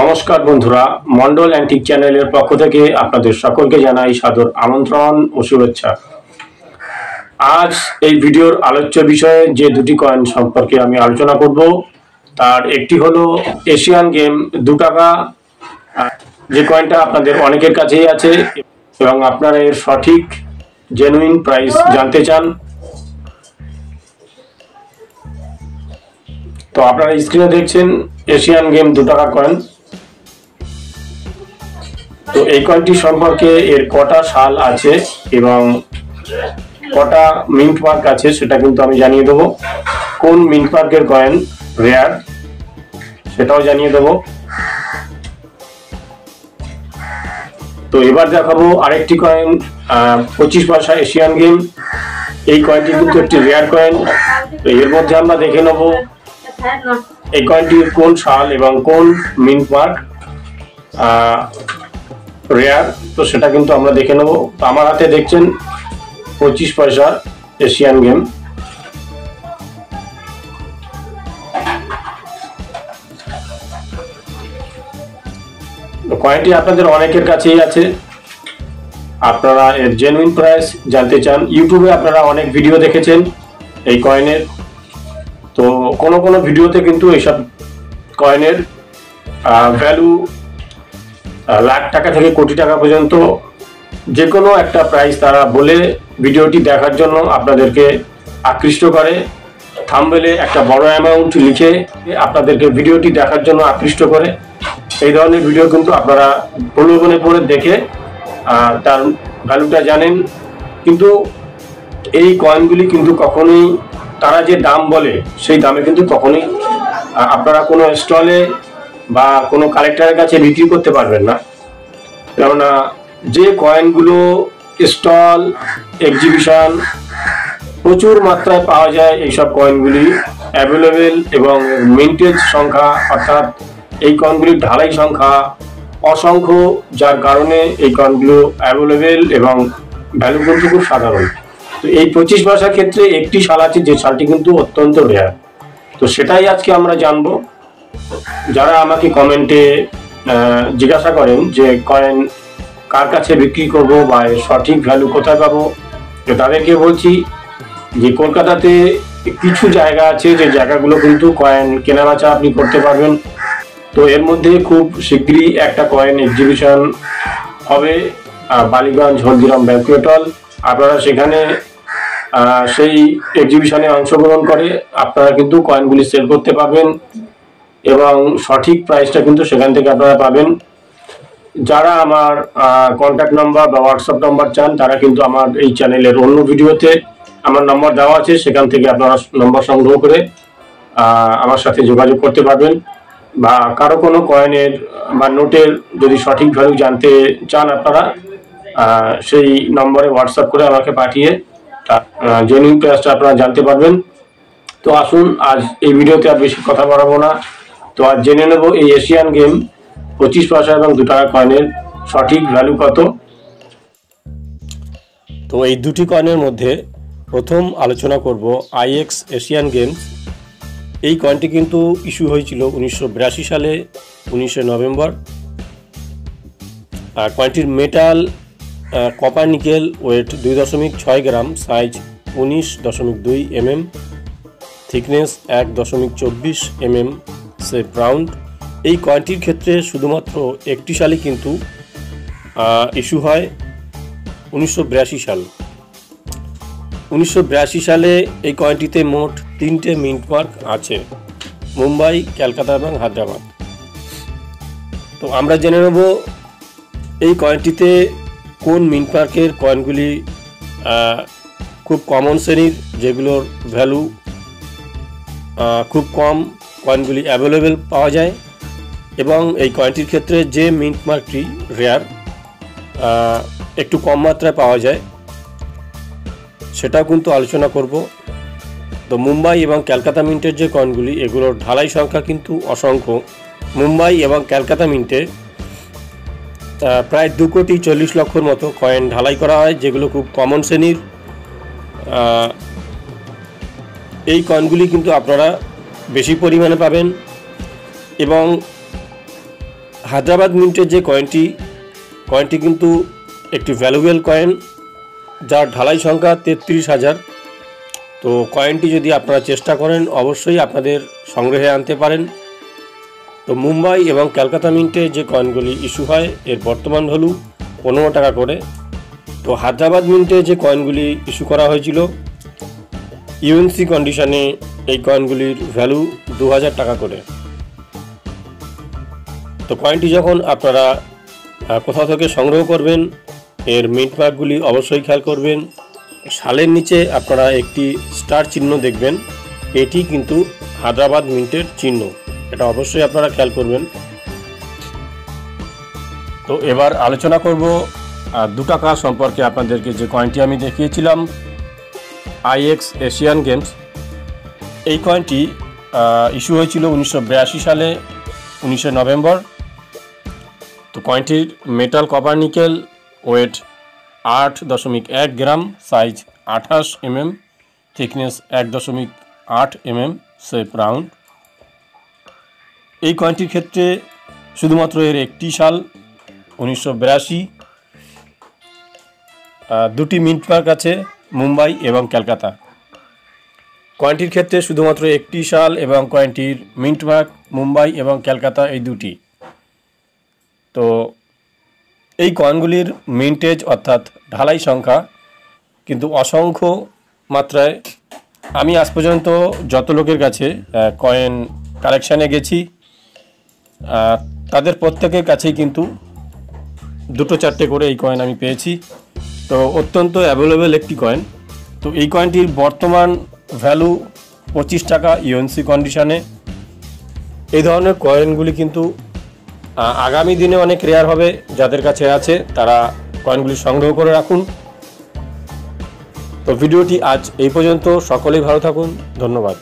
নমস্কার বন্ধুরা, মন্ডল অ্যান্টিক চ্যানেলের পক্ষ থেকে আপনাদের সকলকে জানাই সাদর আমন্ত্রণ ও শুভেচ্ছা। আজ এই ভিডিওর আলোচ্য বিষয়ে যে দুটি কয়েন সম্পর্কে আমি আলোচনা করব তার একটি হলো এশিয়ান গেম 2 টাকা, যে কয়েনটা আপনাদের অনেকের কাছেই আছে এবং আপনারা এর সঠিক জেনুইন প্রাইস জানতে চান। তো আপনারা স্ক্রিনে দেখছেন এশিয়ান গেম 2 টাকা কয়েন। তো এই কয়েনটি সম্পর্কে এর কটা সাল আছে এবং কটা মিন্ট মার্ক আছে সেটা কিন্তু আমি জানিয়ে দেবো। কোন মিন্ট মার্কের কয়েন রেয়ার সেটাও জানিয়ে দেবো। তো এবার দেখাবো আরেকটি কয়েন 25 পয়সা এশিয়ান গেম। এই কয়েনটি কিন্তু একটি রেয়ার কয়েন। তো এর মধ্যে আমরা দেখে নেব এই কয়েনটির কোন সাল এবং কোন মিন্ট মার্ক রেয়ার, তো সেটা কিন্তু আমরা দেখে নেব। তো আমার হাতে দেখছেন 25 পয়সা এশিয়ান গেম। কয়েনটি আপনাদের অনেকের কাছেই আছে, আপনারা এর জেনুইন প্রাইস জানতে চান। ইউটিউবে আপনারা অনেক ভিডিও দেখেছেন এই কয়েনের। তো কোনো কোনো ভিডিওতে কিন্তু এইসব কয়েনের ভ্যালু লাখ টাকা থেকে কোটি টাকা পর্যন্ত যে কোনো একটা প্রাইস তারা বলে ভিডিওটি দেখার জন্য আপনাদেরকে আকৃষ্ট করে। থাম্বনেলে একটা বড় অ্যামাউন্ট লিখে আপনাদেরকে ভিডিওটি দেখার জন্য আকৃষ্ট করে। এই ধরনের ভিডিও কিন্তু আপনারা প্রলোভনে পড়ে দেখে তার ভ্যালুটা জানেন। কিন্তু এই কয়েনগুলি কিন্তু কখনোই তারা যে দাম বলে সেই দামে কিন্তু কখনোই আপনারা কোনো স্টলে বা কোনো কালেক্টরের কাছে বিক্রি করতে পারবেন না। কেননা যে কয়েনগুলো স্টল, এক্সিবিশন প্রচুর মাত্রায় পাওয়া যায়, এইসব কয়েনগুলি অ্যাভেলেবেল এবং মিন্টেজ সংখ্যা অর্থাৎ এই কয়েনগুলির ঢালাই সংখ্যা অসংখ্য, যার কারণে এই কয়েনগুলো অ্যাভেলেবেল এবং ভ্যালু কিন্তু খুব সাধারণ। তো এই 25 পয়সার ক্ষেত্রে একটি সাল আছে যে সালটি কিন্তু অত্যন্ত রেয়ার। তো সেটাই আজকে আমরা জানবো। যারা আমাকে কমেন্টে জিজ্ঞাসা করেন যে কয়েন কার কাছে বিক্রি করব বা এর সঠিক ভ্যালু কোথায় পাবো, তো তাদেরকে বলছি যে কলকাতাতে কিছু জায়গা আছে যে জায়গাগুলো কিন্তু কয়েন কেনাবেচা আপনি করতে পারবেন। তো এর মধ্যে খুব শীঘ্রই একটা কয়েন এক্সিবিশন হবে বালিগঞ্জ হলদিরাম ব্যাংকুয়েট হল। আপনারা সেখানে সেই এক্সিবিশনে অংশগ্রহণ করে আপনারা কিন্তু কয়েনগুলি সেল করতে পারবেন এবং সঠিক প্রাইসটা কিন্তু সেখান থেকে আপনারা পাবেন। যারা আমার কন্ট্যাক্ট নাম্বার বা হোয়াটসঅ্যাপ নাম্বার চান তারা কিন্তু আমার এই চ্যানেলের অন্য ভিডিওতে আমার নাম্বার দেওয়া আছে, সেখান থেকে আপনারা নম্বর সংগ্রহ করে আমার সাথে যোগাযোগ করতে পারবেন। বা কারো কোনো কয়েনের বা নোটের যদি সঠিক ভ্যালু জানতে চান আপনারা সেই নম্বরে হোয়াটসঅ্যাপ করে আমাকে পাঠিয়ে জেনুইন প্রাইসটা আপনারা জানতে পারবেন। তো আসুন আজ এই ভিডিওতে আর বেশি কথা বাড়াবো না। তো আজ জেনে নেব এই এশিয়ান গেম 25 পয়সা এবং 2 টাকা কয়েনের সঠিক ভ্যালু কত। তো এই দুটি কয়েনের মধ্যে প্রথম আলোচনা করব আইএক্স এশিয়ান গেমস। এই কয়েনটি কিন্তু ইস্যু হয়েছিল 1982 সালে 19 নভেম্বর। আর কয়েনটির মেটাল কপার নিকেল, ওয়েট 2.6 গ্রাম, size 19.2 mm, thickness 1.24 mm, shape round. এই কয়েনটির ক্ষেত্রে শুধুমাত্র একটি সালই কিন্তু ইস্যু হয় 1982 সাল। 1982 সালে এই কয়েনটিতে মোট 3টে মিন্ট মার্ক আছে, মুম্বাই, ক্যালকাতা এবং হায়দ্রাবাদ। তো আমরা জেনে নেব এই কয়েনটিতে কোন মিন্ট মার্কের কয়েনগুলি খুব কমন শ্রেণীর, যেগুলোর ভ্যালু খুব কম, কয়েনগুলি অ্যাভেলেবেল পাওয়া যায়, এবং এই কয়েনটির ক্ষেত্রে যে মিন্ট মার্কটি রেয়ার একটু কম মাত্রায় পাওয়া যায় সেটাও কিন্তু আলোচনা করব। তো মুম্বাই এবং ক্যালকাতা মিন্টের যে কয়েনগুলি এগুলোর ঢালাই সংখ্যা কিন্তু অসংখ্য। মুম্বাই এবং ক্যালকাতা মিন্টে প্রায় 2,40,00,000 মতো কয়েন ঢালাই করা হয়, যেগুলো খুব কমন শ্রেণীর। এই কয়েনগুলি কিন্তু আপনারা বেশি পরিমাণে পাবেন এবং হায়দ্রাবাদ মিন্টের যে কয়েনটি কিন্তু একটি ভ্যালুয়েবল কয়েন, যার ঢালাই সংখ্যা 33,000। তো কয়েনটি যদি আপনারা চেষ্টা করেন অবশ্যই আপনাদের সংগ্রহে আনতে পারেন। তো মুম্বাই এবং ক্যালকাতা মিন্টে যে কয়েনগুলি ইস্যু হয় এর বর্তমান ভ্যালু 15 টাকা করে। তো হায়দ্রাবাদ মিন্টে যে কয়েনগুলি ইস্যু করা হয়েছিল ইউএনসি কন্ডিশনে এই কয়েনগুলির ভ্যালু 2000 টাকা করে। তো কয়েনটি যখন আপনারা কোথাও থেকে সংগ্রহ করবেন এর মিন্ট মার্কগুলি অবশ্যই খেয়াল করবেন। সালের নিচে আপনারা একটি স্টার চিহ্ন দেখবেন, এটি কিন্তু হায়দ্রাবাদ মিন্টের চিহ্ন, এটা অবশ্যই আপনারা খেয়াল করবেন। তো এবার আলোচনা করব 2 টাকা সম্পর্কে। আপনাদেরকে যে কয়েনটি আমি দেখিয়েছিলাম IX এশিয়ান গেমস, এই কয়েনটি ইস্যু হয়েছিল 1982 সালে 19 নভেম্বর। তো কয়েনটির মেটাল কপার নিকেল, ওয়েট 8.1 গ্রাম, size 28 mm, thickness 1.8 mm, shape round. এই কয়েনটির ক্ষেত্রে শুধুমাত্র এর একটি সাল 1982। দুটি মিন্ট মার্ক আছে মুম্বাই এবং ক্যালকাতা। কয়েনটির ক্ষেত্রে শুধুমাত্র একটি সাল এবং কয়েনটির মিন্ট মার্ক মুম্বাই এবং ক্যালকাতা, এই দুটি। তো এই কয়েনগুলির মিন্টেজ অর্থাৎ ঢালাই সংখ্যা কিন্তু অসংখ্য মাত্রায়। আমি আজ পর্যন্ত যত লোকের কাছে কয়েন কালেকশানে গেছি তাদের প্রত্যেকের কাছেই কিন্তু 2-4টে করে এই কয়েন আমি পেয়েছি। তো অত্যন্ত অ্যাভেলেবেল একটি কয়েন। তো এই কয়েনটির বর্তমান ভ্যালু 25 টাকা ইউএনসি কন্ডিশনে। এই ধরনের কয়েনগুলি কিন্তু আগামী দিনে অনেক রেয়ার হবে। যাদের কাছে আছে তারা কয়েনগুলি সংগ্রহ করে রাখুন। তো ভিডিওটি আজ এই পর্যন্ত। সকলেই ভালো থাকুন, ধন্যবাদ।